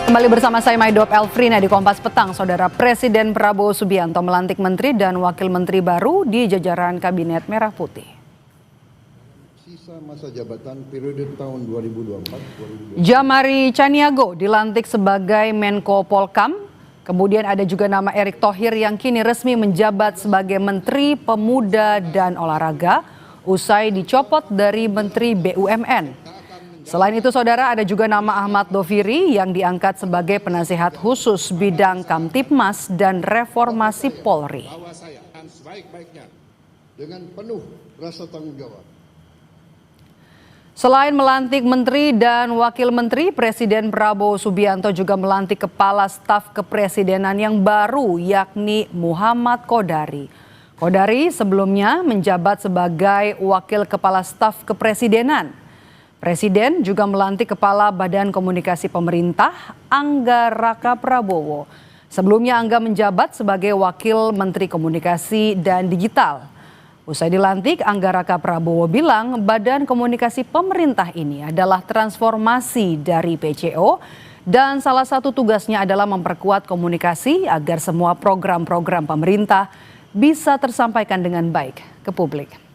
Kembali bersama saya Maidop Elfrina di Kompas Petang. Saudara Presiden Prabowo Subianto melantik menteri dan wakil menteri baru di jajaran Kabinet Merah Putih. Sisa masa jabatan periode tahun 2024. Jamari Caniago dilantik sebagai Menko Polkam. Kemudian ada juga nama Erick Thohir yang kini resmi menjabat sebagai Menteri Pemuda dan Olahraga usai dicopot dari Menteri BUMN. Selain itu saudara, ada juga nama Ahmad Doviri yang diangkat sebagai penasihat khusus bidang Kamtibmas dan Reformasi Polri. Dengan penuh rasa tanggung jawab. Selain melantik menteri dan wakil menteri, Presiden Prabowo Subianto juga melantik kepala staf kepresidenan yang baru, yakni Muhammad Kodari. Kodari sebelumnya menjabat sebagai wakil kepala staf kepresidenan. Presiden juga melantik Kepala Badan Komunikasi Pemerintah, Angga Raka Prabowo. Sebelumnya Angga menjabat sebagai Wakil Menteri Komunikasi dan Digital. Usai dilantik, Angga Raka Prabowo bilang Badan Komunikasi Pemerintah ini adalah transformasi dari PCO dan salah satu tugasnya adalah memperkuat komunikasi agar semua program-program pemerintah bisa tersampaikan dengan baik ke publik.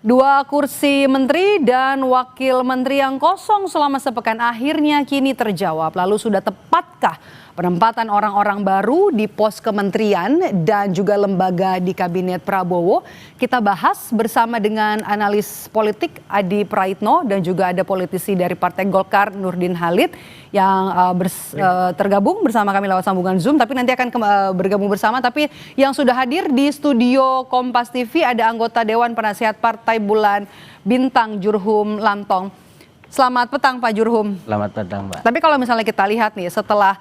Dua kursi menteri dan wakil menteri yang kosong selama sepekan akhirnya kini terjawab. Lalu sudah tepatkah penempatan orang-orang baru di pos kementerian dan juga lembaga di Kabinet Prabowo? Kita bahas bersama dengan analis politik Adi Praitno dan juga ada politisi dari Partai Golkar Nurdin Halid yang tergabung bersama kami lewat sambungan Zoom, tapi nanti akan bergabung bersama. Tapi yang sudah hadir di studio Kompas TV ada anggota Dewan Penasihat Partai Bulan Bintang Jurhum Lantong. Selamat petang Pak Jurhum. Selamat petang Mbak. Tapi kalau misalnya kita lihat nih setelah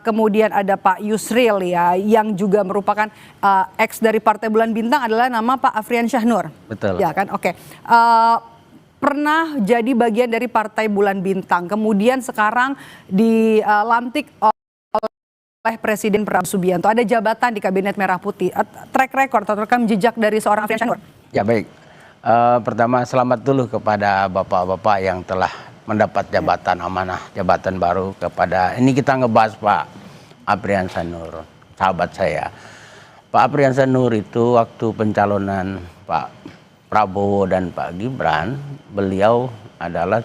kemudian ada Pak Yusril ya yang juga merupakan ex dari Partai Bulan Bintang adalah nama Pak Afrian Syahnur. Betul. Ya kan, oke. Pernah jadi bagian dari Partai Bulan Bintang, kemudian sekarang dilantik oleh Presiden Prabowo Subianto. Ada jabatan di Kabinet Merah Putih. Track record atau rekam jejak dari seorang Afrian Syahnur? Ya baik. Pertama selamat dulu kepada bapak-bapak yang telah mendapat jabatan amanah, jabatan baru kepada. Ini kita ngebahas Pak Afrian Syahnur, sahabat saya. Pak Afrian Syahnur itu waktu pencalonan Pak Prabowo dan Pak Gibran, beliau adalah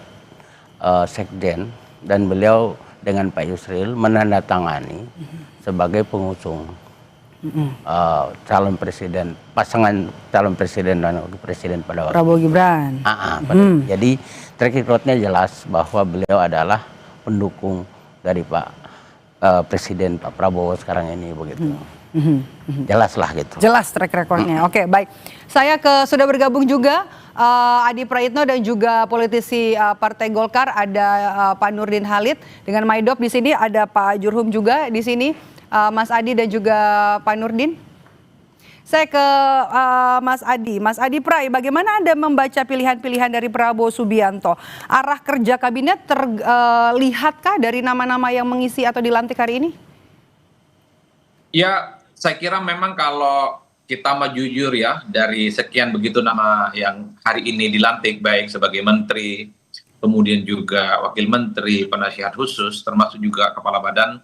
sekjen dan beliau dengan Pak Yusril menandatangani sebagai pengusung calon presiden, pasangan calon presiden dan wakil presiden pada waktu Prabowo Gibran. Jadi track recordnya jelas bahwa beliau adalah pendukung dari Pak Presiden Pak Prabowo sekarang ini begitu. Jelas lah gitu. Jelas track recordnya. Oke, baik. Saya sudah bergabung juga Adi Praitno dan juga politisi Partai Golkar, ada Pak Nurdin Halid dengan Maidop di sini, ada Pak Jurhum juga di sini, Mas Adi dan juga Pak Nurdin. Saya ke Mas Adi. Mas Adi Prai, bagaimana Anda membaca pilihan-pilihan dari Prabowo Subianto? Arah kerja kabinet terlihatkah dari nama-nama yang mengisi atau dilantik hari ini? Ya, saya kira memang kalau kita mau jujur ya, dari sekian begitu nama yang hari ini dilantik, baik sebagai menteri, kemudian juga wakil menteri, penasihat khusus, termasuk juga kepala badan,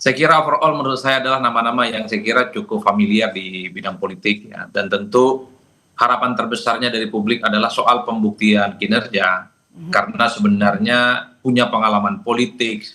saya kira overall menurut saya adalah nama-nama yang saya kira cukup familiar di bidang politik ya. Dan tentu harapan terbesarnya dari publik adalah soal pembuktian kinerja, karena sebenarnya punya pengalaman politik,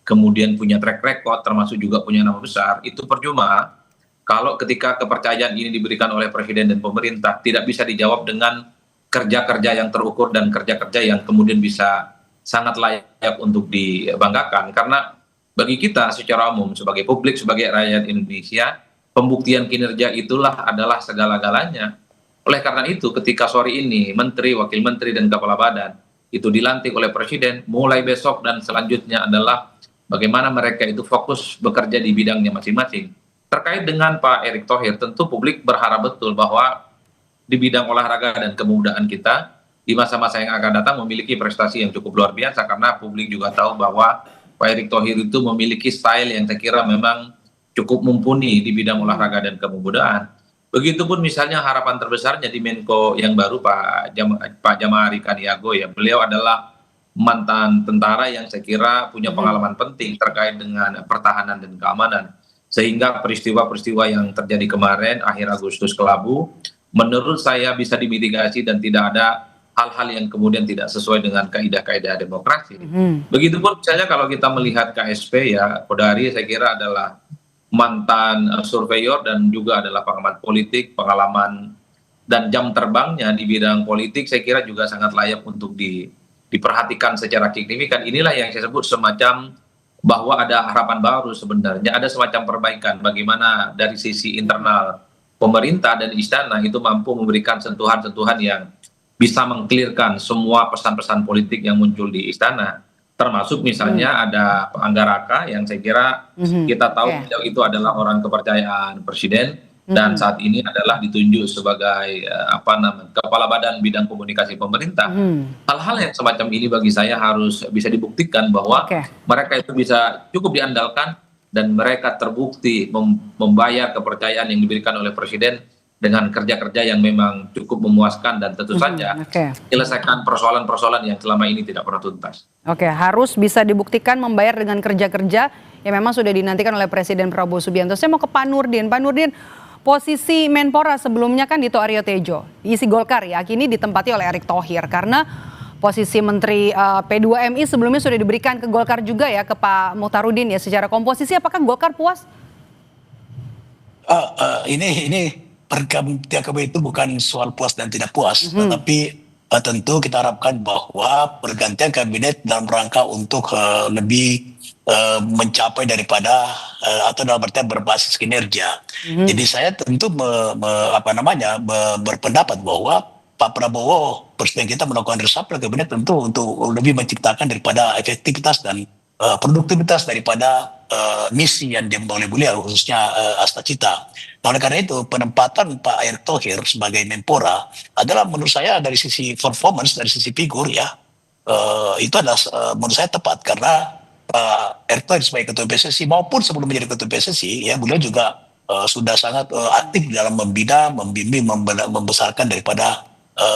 kemudian punya track record, termasuk juga punya nama besar, itu percuma kalau ketika kepercayaan ini diberikan oleh Presiden dan pemerintah tidak bisa dijawab dengan kerja-kerja yang terukur dan kerja-kerja yang kemudian bisa sangat layak untuk dibanggakan. Karena bagi kita secara umum sebagai publik, sebagai rakyat Indonesia, pembuktian kinerja itulah adalah segala-galanya. Oleh karena itu ketika sore ini menteri, wakil menteri dan kepala badan itu dilantik oleh Presiden, mulai besok dan selanjutnya adalah bagaimana mereka itu fokus bekerja di bidangnya masing-masing. Terkait dengan Pak Erick Thohir, tentu publik berharap betul bahwa di bidang olahraga dan kemudaan kita di masa-masa yang akan datang memiliki prestasi yang cukup luar biasa, karena publik juga tahu bahwa Pak Erick Thohir itu memiliki style yang saya kira memang cukup mumpuni di bidang olahraga dan kemudaan. Begitupun misalnya harapan terbesarnya di Menko yang baru Pak Jamahari Kaniago ya. Beliau adalah mantan tentara yang saya kira punya pengalaman penting terkait dengan pertahanan dan keamanan. Sehingga peristiwa-peristiwa yang terjadi kemarin akhir Agustus kelabu menurut saya bisa dimitigasi dan tidak ada hal-hal yang kemudian tidak sesuai dengan kaidah-kaidah demokrasi. Begitupun misalnya kalau kita melihat KSP ya, Kodari saya kira adalah mantan surveyor dan juga adalah pengamat politik, pengalaman dan jam terbangnya di bidang politik saya kira juga sangat layak untuk diperhatikan secara signifikan. Inilah yang saya sebut semacam bahwa ada harapan baru sebenarnya, ada semacam perbaikan bagaimana dari sisi internal pemerintah dan istana itu mampu memberikan sentuhan-sentuhan yang bisa mengklirkan semua pesan-pesan politik yang muncul di istana. Termasuk misalnya ada Pak Anggaraka yang saya kira kita tahu beliau itu adalah orang kepercayaan presiden dan saat ini adalah ditunjuk sebagai kepala badan bidang komunikasi pemerintah. Hal-hal yang semacam ini bagi saya harus bisa dibuktikan bahwa mereka itu bisa cukup diandalkan dan mereka terbukti membayar kepercayaan yang diberikan oleh presiden dengan kerja-kerja yang memang cukup memuaskan dan tentu saja menyelesaikan persoalan-persoalan yang selama ini tidak pernah tuntas. Oke, harus bisa dibuktikan membayar dengan kerja-kerja yang memang sudah dinantikan oleh Presiden Prabowo Subianto. Saya mau ke Pak Nurdin. Pak Nurdin, posisi Menpora sebelumnya kan Dito Aryo Tejo, isi Golkar ya, kini ditempati oleh Erick Thohir karena posisi Menteri P2MI sebelumnya sudah diberikan ke Golkar juga ya, ke Pak Muhtarudin ya. Secara komposisi apakah Golkar puas? Ini pergabungan itu bukan soal puas dan tidak puas, tetapi tentu kita harapkan bahwa pergantian kabinet dalam rangka untuk lebih mencapai daripada atau dalam artian berbasis kinerja. Jadi saya tentu berpendapat bahwa Pak Prabowo presiden kita melakukan reshuffle kabinet tentu untuk lebih menciptakan daripada efektivitas dan produktivitas daripada misi yang diemban oleh beliau khususnya Astacita. Nah, oleh karena itu penempatan Pak Erick Thohir sebagai Menpora adalah menurut saya dari sisi performance, dari sisi figur ya itu adalah menurut saya tepat karena Pak Erick Thohir sebagai ketua PSSI maupun sebelum menjadi ketua PSSI ya beliau juga sudah sangat aktif dalam membina, membimbing, membesarkan daripada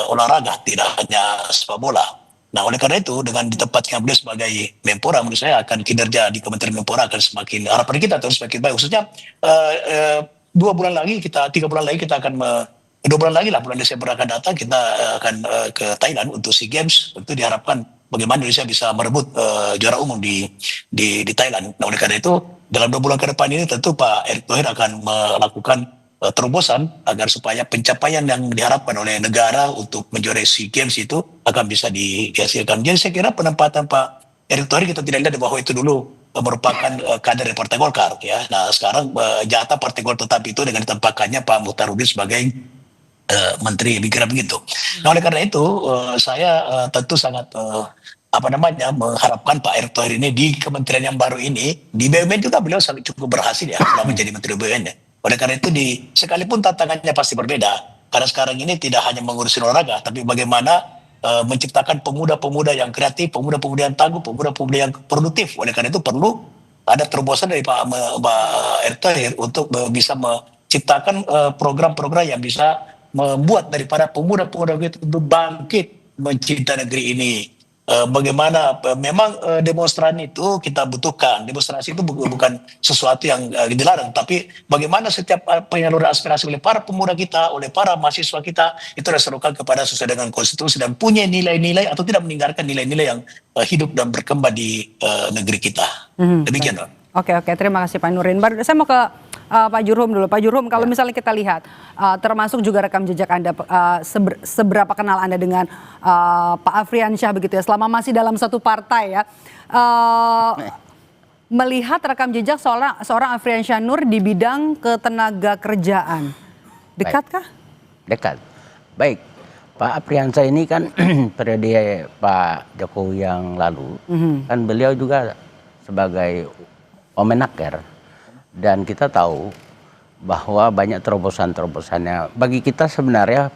olahraga tidak hanya sepak bola. Nah oleh karena itu dengan ditempatnya beliau sebagai Menpora menurut saya akan kinerja di Kementerian Menpora akan semakin harapan kita terus semakin baik khususnya 3 bulan lagi kita akan 2 bulan lagi lah bulan Desember akan datang kita akan ke Thailand untuk SEA Games. Tentu diharapkan bagaimana Indonesia bisa merebut juara umum di Thailand. Nah oleh karena itu dalam 2 bulan ke depan ini tentu Pak Erick Thohir akan melakukan terobosan agar supaya pencapaian yang diharapkan oleh negara untuk menjuarai SEA Games itu akan bisa dihasilkan. Jadi saya kira penempatan Pak Erick Thohir kita tidak lihat bahwa itu dulu merupakan kader dari Partai Golkar ya. Nah sekarang jatah Partai Golkar tetap itu dengan ditempatkannya Pak Muhtarudin sebagai menteri kira begitu. Nah oleh karena itu saya tentu sangat mengharapkan Pak Erick Thohir ini di kementerian yang baru ini di BUMN juga beliau sangat cukup berhasil ya selama menjadi menteri BUMN ya. Oleh karena itu sekalipun tantangannya pasti berbeda karena sekarang ini tidak hanya mengurusin olahraga tapi bagaimana menciptakan pemuda-pemuda yang kreatif, pemuda-pemuda yang tangguh, pemuda-pemuda yang produktif. Oleh karena itu perlu ada terobosan dari Pak Erick Thohir untuk bisa menciptakan program-program yang bisa membuat daripada pemuda-pemuda itu bangkit mencintai negeri ini. Bagaimana memang demonstran itu kita butuhkan. Demonstrasi itu bukan sesuatu yang dilarang, tapi bagaimana setiap penyaluran aspirasi oleh para pemuda kita, oleh para mahasiswa kita itu diserukan kepada sesuai dengan konstitusi dan punya nilai-nilai atau tidak meninggalkan nilai-nilai yang hidup dan berkembang di negeri kita. Demikian, Pak. Oke, terima kasih Pak Nurdin. Saya mau ke Pak Jurhum dulu. Pak Jurhum, kalau misalnya kita lihat, termasuk juga rekam jejak Anda, seberapa kenal Anda dengan Pak Afriansyah begitu ya, selama masih dalam satu partai ya. Melihat rekam jejak seorang Afriansyah Nur di bidang ketenaga kerjaan, dekatkah? Dekat. Baik, Pak Afriansyah ini kan periode Pak Jokowi yang lalu, kan beliau juga sebagai Wamenaker. Dan kita tahu bahwa banyak terobosan-terobosannya. Bagi kita sebenarnya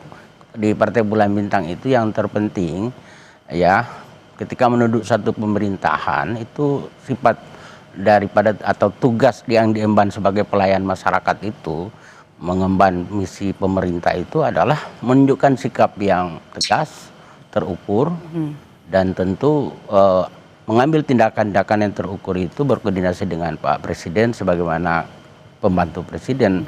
di Partai Bulan Bintang itu yang terpenting ya ketika menuduk satu pemerintahan itu sifat daripada atau tugas yang diemban sebagai pelayan masyarakat itu mengemban misi pemerintah itu adalah menunjukkan sikap yang tegas, terukur, dan tentu mengambil tindakan-tindakan yang terukur itu berkoordinasi dengan Pak Presiden sebagaimana pembantu Presiden.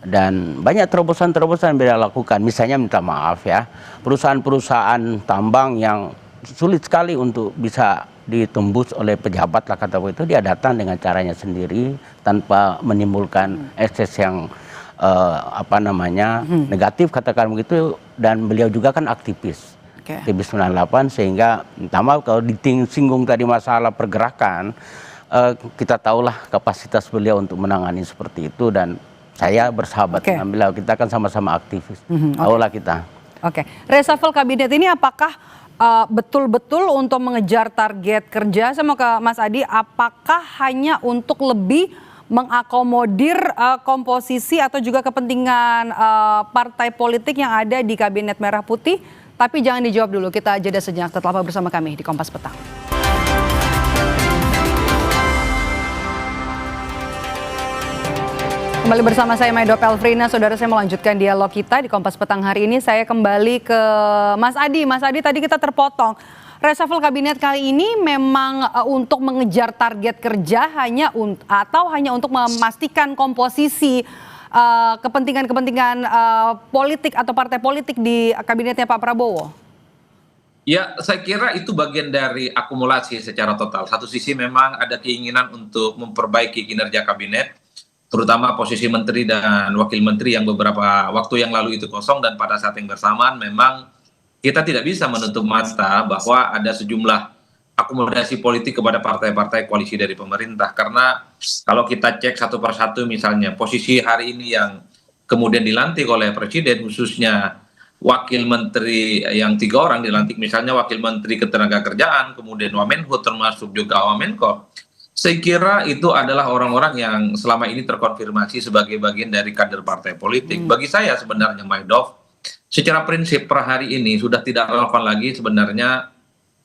Dan banyak terobosan-terobosan yang beliau lakukan. Misalnya minta maaf ya, perusahaan-perusahaan tambang yang sulit sekali untuk bisa ditembus oleh pejabat lah kata itu, dia datang dengan caranya sendiri tanpa menimbulkan ekses yang negatif katakan begitu. Dan beliau juga kan aktivis. Aktivis 98, sehingga minta maaf kalau disinggung tadi masalah pergerakan, kita tahulah kapasitas beliau untuk menangani seperti itu, dan saya bersahabat dengan beliau, kita kan sama-sama aktivis. Tahulah kita. Reshuffle kabinet ini apakah betul-betul untuk mengejar target kerja? Saya mau ke Mas Adi, apakah hanya untuk lebih mengakomodir komposisi atau juga kepentingan partai politik yang ada di Kabinet Merah Putih? Tapi jangan dijawab dulu, kita jeda sejenak, tetaplah bersama kami di Kompas Petang. Kembali bersama saya Maido Pelfrina. Saudara, saya melanjutkan dialog kita di Kompas Petang hari ini. Saya kembali ke Mas Adi. Mas Adi, tadi kita terpotong. Reshuffle kabinet kali ini memang untuk mengejar target kerja atau hanya untuk memastikan komposisi kepentingan-kepentingan politik atau partai politik di kabinetnya Pak Prabowo? Ya, saya kira itu bagian dari akumulasi secara total. Satu sisi memang ada keinginan untuk memperbaiki kinerja kabinet, terutama posisi menteri dan wakil menteri yang beberapa waktu yang lalu itu kosong, dan pada saat yang bersamaan memang kita tidak bisa menutup mata bahwa ada sejumlah akomodasi politik kepada partai-partai koalisi dari pemerintah. Karena kalau kita cek satu persatu, misalnya posisi hari ini yang kemudian dilantik oleh Presiden, khususnya wakil menteri yang 3 orang dilantik, misalnya wakil menteri Ketenagakerjaan, kemudian Wamenhu termasuk juga Wamenko. Saya kira itu adalah orang-orang yang selama ini terkonfirmasi sebagai bagian dari kader partai politik. Bagi saya sebenarnya, Maidov, secara prinsip per hari ini sudah tidak relevan lagi sebenarnya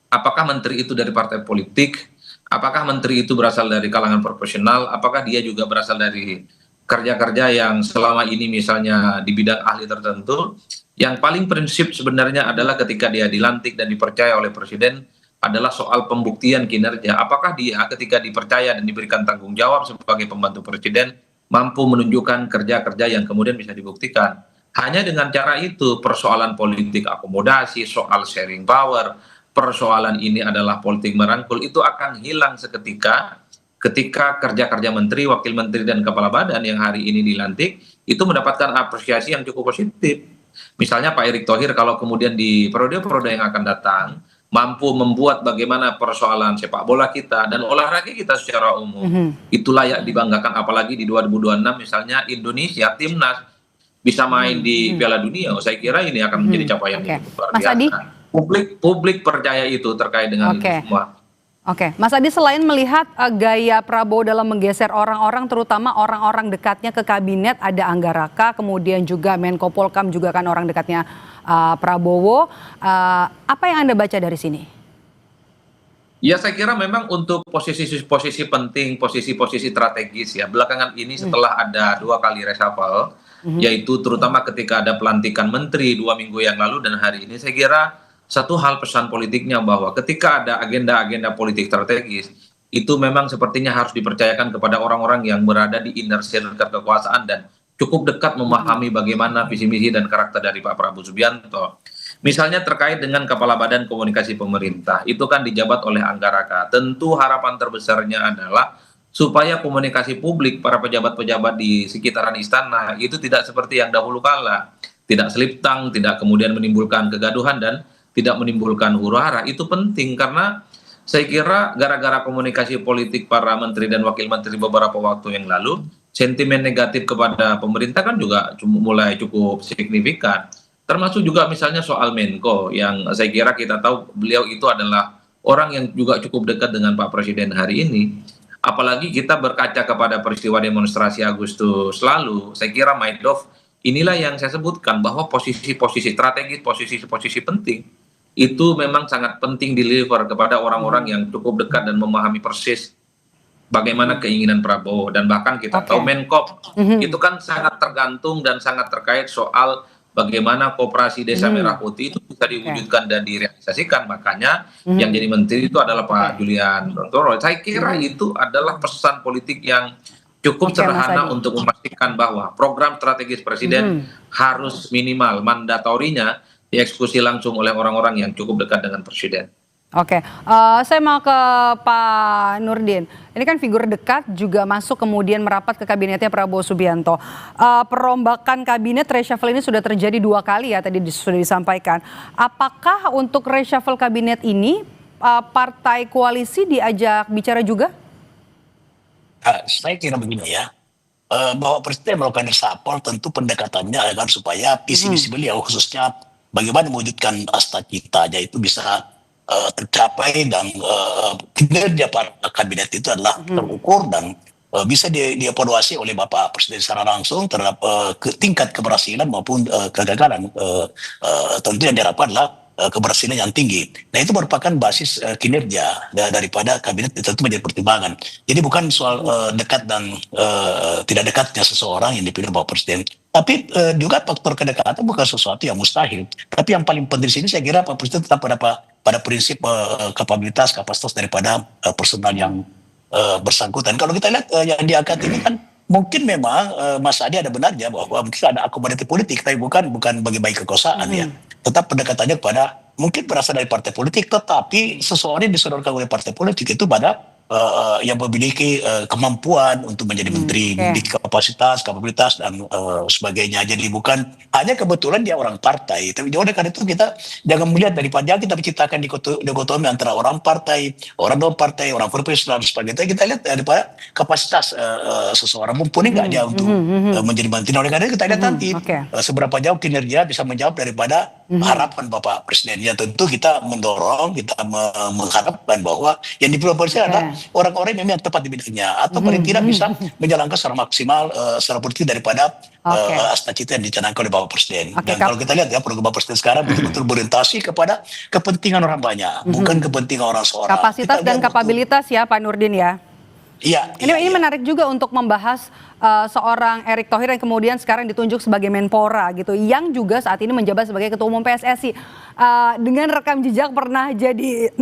apakah menteri itu dari partai politik, apakah menteri itu berasal dari kalangan profesional, apakah dia juga berasal dari kerja-kerja yang selama ini misalnya di bidang ahli tertentu. Yang paling prinsip sebenarnya adalah ketika dia dilantik dan dipercaya oleh Presiden adalah soal pembuktian kinerja. Apakah dia ketika dipercaya dan diberikan tanggung jawab sebagai pembantu Presiden mampu menunjukkan kerja-kerja yang kemudian bisa dibuktikan. Hanya dengan cara itu persoalan politik akomodasi, soal sharing power, persoalan ini adalah politik merangkul, itu akan hilang seketika ketika kerja-kerja menteri, wakil menteri, dan kepala badan yang hari ini dilantik itu mendapatkan apresiasi yang cukup positif. Misalnya Pak Erick Thohir kalau kemudian di periode-periode yang akan datang mampu membuat bagaimana persoalan sepak bola kita dan olahraga kita secara umum itu layak dibanggakan, apalagi di 2026 misalnya Indonesia timnas bisa main di Piala Dunia. Saya kira ini akan menjadi capaian yang luar biasa. Adi? Publik percaya itu terkait dengan itu semua. Mas Adi, selain melihat gaya Prabowo dalam menggeser orang-orang, terutama orang-orang dekatnya ke kabinet, ada Anggaraka, kemudian juga Menko Polkam juga kan orang dekatnya Prabowo. Apa yang Anda baca dari sini? Ya, saya kira memang untuk posisi-posisi penting, posisi-posisi strategis ya, belakangan ini setelah ada 2 kali reshuffle, yaitu terutama ketika ada pelantikan menteri 2 minggu yang lalu dan hari ini, saya kira satu hal pesan politiknya bahwa ketika ada agenda-agenda politik strategis, itu memang sepertinya harus dipercayakan kepada orang-orang yang berada di inner circle kekuasaan dan cukup dekat memahami bagaimana visi misi dan karakter dari Pak Prabowo Subianto. Misalnya terkait dengan Kepala Badan Komunikasi Pemerintah, itu kan dijabat oleh Anggaraka. Tentu harapan terbesarnya adalah supaya komunikasi publik para pejabat-pejabat di sekitaran istana itu tidak seperti yang dahulu kala, tidak seliptang, tidak kemudian menimbulkan kegaduhan dan tidak menimbulkan huru-hara. Itu penting karena saya kira gara-gara komunikasi politik para menteri dan wakil menteri beberapa waktu yang lalu, sentimen negatif kepada pemerintah kan juga mulai cukup signifikan. Termasuk juga misalnya soal Menko yang saya kira kita tahu beliau itu adalah orang yang juga cukup dekat dengan Pak Presiden hari ini. Apalagi kita berkaca kepada peristiwa demonstrasi Agustus lalu, saya kira Maidov, inilah yang saya sebutkan bahwa posisi-posisi strategis, posisi-posisi penting itu memang sangat penting deliver kepada orang-orang yang cukup dekat dan memahami persis bagaimana keinginan Prabowo, dan bahkan kita tahu Menkop itu kan sangat tergantung dan sangat terkait soal bagaimana koperasi Desa Merah Putih itu bisa diwujudkan dan direalisasikan. Makanya yang jadi menteri itu adalah Pak Julian Toro. Saya kira itu adalah pesan politik yang cukup sederhana untuk memastikan bahwa program strategis presiden harus minimal mandatorinya dieksekusi langsung oleh orang-orang yang cukup dekat dengan presiden. Oke, saya mau ke Pak Nurdin. Ini kan figur dekat juga masuk kemudian merapat ke kabinetnya Prabowo Subianto. Perombakan kabinet reshuffle ini sudah terjadi 2 kali ya, tadi sudah disampaikan. Apakah untuk reshuffle kabinet ini partai koalisi diajak bicara juga? Saya kira begini ya, bahwa presiden melakukan reshuffle tentu pendekatannya agar supaya visi misi beliau khususnya bagaimana mewujudkan cita-citanya itu bisa tercapai, dan kinerja para kabinet itu adalah terukur dan bisa dievaluasi oleh Bapak Presiden secara langsung terhadap tingkat keberhasilan maupun kegagalan. Tentu yang diharapkan adalah keberhasilan yang tinggi. Nah, itu merupakan basis kinerja daripada kabinet, itu tentu menjadi pertimbangan. Jadi bukan soal dekat dan tidak dekatnya seseorang yang dipilih Bapak Presiden. Tapi juga faktor kedekatan bukan sesuatu yang mustahil. Tapi yang paling penting di sini saya kira Pak Presiden tetap pada prinsip kapabilitas daripada personal yang bersangkutan. Kalau kita lihat yang diangkat ini kan mungkin memang Mas Adi ada benarnya bahwa mungkin ada akomodatif politik, tapi bukan bagi-bagi kekuasaan ya. Tetap pendekatannya kepada mungkin berasal dari partai politik, tetapi seseorang yang disodorkan oleh partai politik itu pada yang memiliki kemampuan untuk menjadi menteri, memiliki kapabilitas dan sebagainya. Jadi bukan hanya kebetulan dia orang partai, tapi oleh karena itu kita jangan melihat daripada kita menciptakan dikotomi antara orang partai, orang non partai, orang profesional dan sebagainya. Kita lihat daripada kapasitas seseorang mumpuni nggak dia untuk menjadi menteri. Oleh karena itu kita lihat nanti seberapa jauh kinerja bisa menjawab daripada harapan Bapak Presiden. Ya tentu kita mendorong, kita mengharapkan bahwa yang dipilih presiden adalah orang-orang yang memang tepat di bidangnya, atau paling tidak bisa menjalankan secara maksimal secara politik daripada cita-cita yang dicanangkan oleh Bapak Presiden. Dan kalau kita lihat ya, program Bapak Presiden sekarang betul-betul berorientasi kepada kepentingan orang banyak, bukan kepentingan orang seorang. Kapasitas dan kapabilitas ya Pak Nurdin ya. Iya. Ini menarik juga untuk membahas seorang Erick Thohir yang kemudian sekarang ditunjuk sebagai Menpora gitu, yang juga saat ini menjabat sebagai Ketua Umum PSSI dengan rekam jejak pernah jadi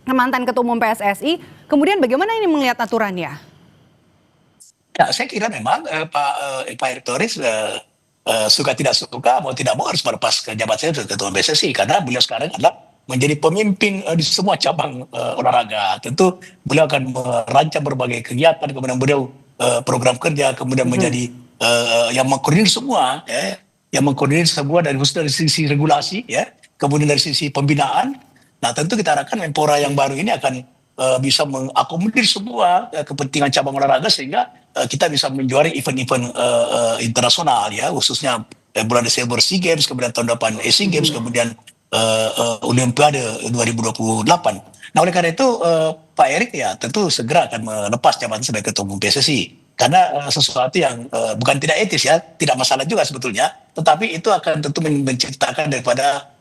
mantan Ketua Umum PSSI. Kemudian bagaimana ini melihat aturannya? Ya, saya kira memang Pak Erick Thohir suka tidak suka, mau tidak mau harus melepas jabatannya sebagai Ketua Umum PSSI, karena beliau sekarang adalah menjadi pemimpin di semua cabang olahraga. Tentu beliau akan merancang berbagai kegiatan, kemudian beliau program kerja, kemudian menjadi yang mengkoordinir semua, yang mengkoordinir semua dari sisi regulasi, ya, kemudian dari sisi pembinaan. Nah, tentu kita harapkan Menpora yang baru ini akan bisa mengakomodir semua kepentingan cabang olahraga, sehingga kita bisa menjuari event-event internasional, ya, khususnya bulan Desember SEA Games, kemudian tahun depan Asian Games, kemudian Olimpiade 2028. Nah, oleh karena itu Pak Erick ya tentu segera akan melepas jabatan sebagai Ketua Umum PSSI, karena sesuatu yang bukan tidak etis ya, tidak masalah juga sebetulnya, tetapi itu akan tentu menciptakan daripada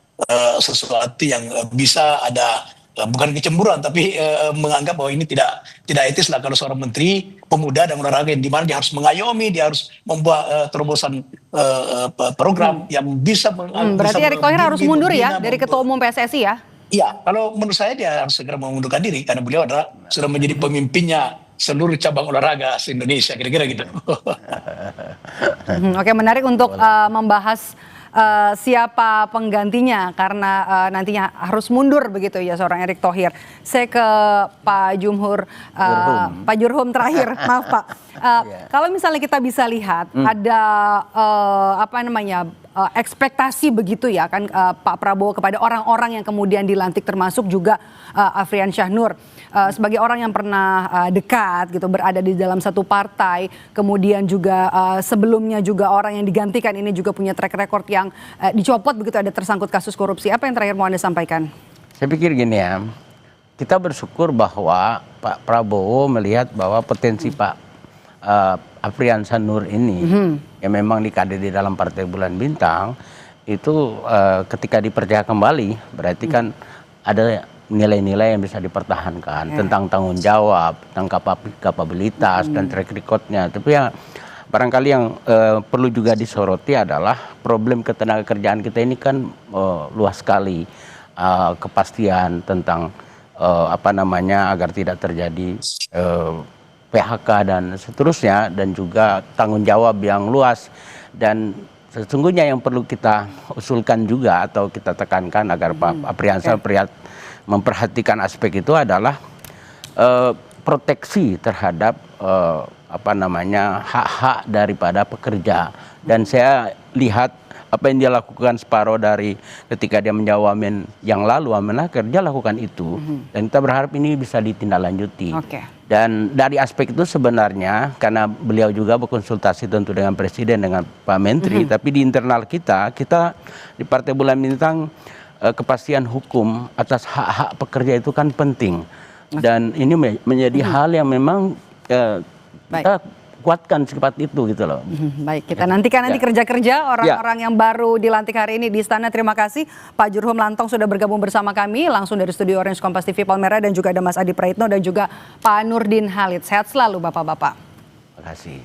sesuatu yang bisa ada bukan kecemburuan, tapi menganggap bahwa ini tidak etis lah kalau seorang menteri pemuda dan olahraga yang dimana dia harus mengayomi, dia harus membuat terobosan program yang bisa berarti Erick Thohir harus mundur ya dari Ketua Umum PSSI ya? Iya, kalau menurut saya dia harus segera mengundurkan diri, karena beliau adalah sudah menjadi pemimpinnya seluruh cabang olahraga se-Indonesia, kira-kira gitu. Oke, menarik untuk membahas siapa penggantinya, karena nantinya harus mundur begitu ya seorang Erick Thohir. Saya ke Pak Pak Jurhum terakhir, maaf Pak. Kalau misalnya kita bisa lihat ada ekspektasi begitu ya kan Pak Prabowo kepada orang-orang yang kemudian dilantik, termasuk juga Afrian Syah Nur sebagai orang yang pernah dekat gitu, berada di dalam satu partai, kemudian juga sebelumnya juga orang yang digantikan ini juga punya track record yang dicopot begitu, ada tersangkut kasus korupsi. Apa yang terakhir mau Anda sampaikan? Saya pikir gini ya, kita bersyukur bahwa Pak Prabowo melihat bahwa potensi Pak Afrian Syah Nur ini yang memang dikader di dalam Partai Bulan Bintang itu ketika dipercaya kembali berarti kan ada nilai-nilai yang bisa dipertahankan tentang tanggung jawab, tentang kapabilitas dan track recordnya. Tapi ya barangkali yang perlu juga disoroti adalah problem ketenagakerjaan kita ini kan luas sekali. Kepastian tentang agar tidak terjadi PHK dan seterusnya, dan juga tanggung jawab yang luas. Dan sesungguhnya yang perlu kita usulkan juga atau kita tekankan agar Pak Apriansal memperhatikan aspek itu adalah proteksi terhadap hak-hak daripada pekerja. Dan saya lihat apa yang dia lakukan separuh dari ketika dia menjawab yang lalu Amenaker, dia lakukan itu. Dan kita berharap ini bisa ditindaklanjuti. Dan dari aspek itu sebenarnya, karena beliau juga berkonsultasi tentu dengan Presiden, dengan Pak Menteri, tapi di internal kita di Partai Bulan Bintang, kepastian hukum atas hak-hak pekerja itu kan penting. Dan ini menjadi hal yang memang kita kuatkan sifat itu gitu loh. Baik, kita nantikan nanti kerja-kerja orang-orang yang baru dilantik hari ini di istana. Terima kasih Pak Jurhum Lantong sudah bergabung bersama kami langsung dari studio Orange Kompas TV Palmera, dan juga ada Mas Adi Praitno dan juga Pak Nurdin Halid. Sehat selalu Bapak-bapak. Terima kasih.